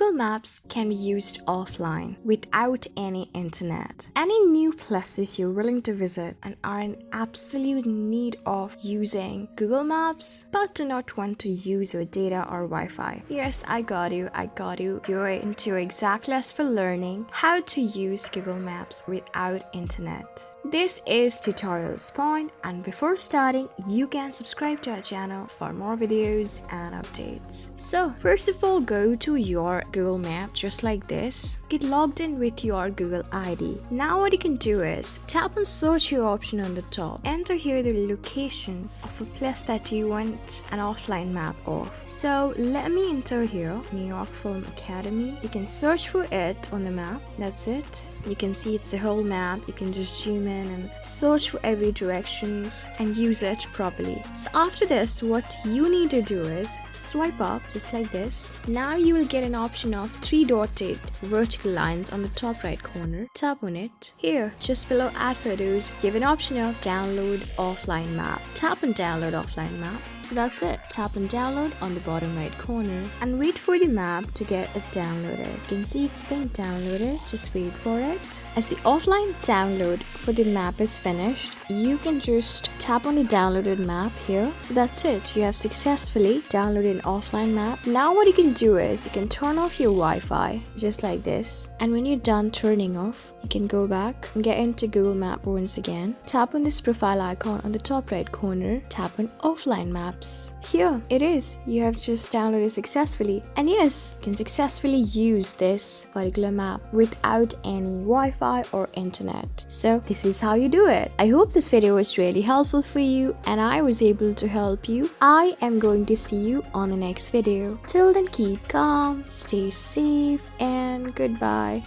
Google Maps can be used offline without any internet. Any new places you're willing to visit and are in absolute need of using Google Maps but do not want to use your data or Wi-Fi. Yes, I got you. You're into exact class for learning how to use Google Maps without internet. This is Tutorials Point, and before starting, you can subscribe to our channel for more videos and updates. So first of all, go to your Google Map just like this. Get logged in with your Google ID. Now what you can do is tap on search here option on the top. Enter here the location of a place that you want an offline map of. So let me enter here New York Film Academy. You can search for it on the map. That's it. You can see it's the whole map. You can just zoom in and search for every directions and use it properly. So after this, what you need to do is swipe up just like this. Now you will get an option of 3 dotted vertical lines on the top right corner. Tap on it. Here, just below add photos, you have an option of download offline map. Tap on download offline map. So that's it. Tap on download on the bottom right corner and wait for the map to get it downloaded. You can see it's being downloaded. Just wait for it. As the offline download for the map is finished, you can just tap on the downloaded map here. So that's it. You have successfully downloaded an offline map. Now what you can do is you can turn off your Wi-Fi just like this. And when you're done turning off, you can go back and get into Google Map once again. Tap on this profile icon on the top right corner. Tap on offline map. Here it is. You have just downloaded successfully, and yes, you can successfully use this particular map without any Wi-Fi or internet. So this is how you do it. I hope this video was really helpful for you and I was able to help you. I am going to see you on the next video. Till then, keep calm, stay safe, and goodbye.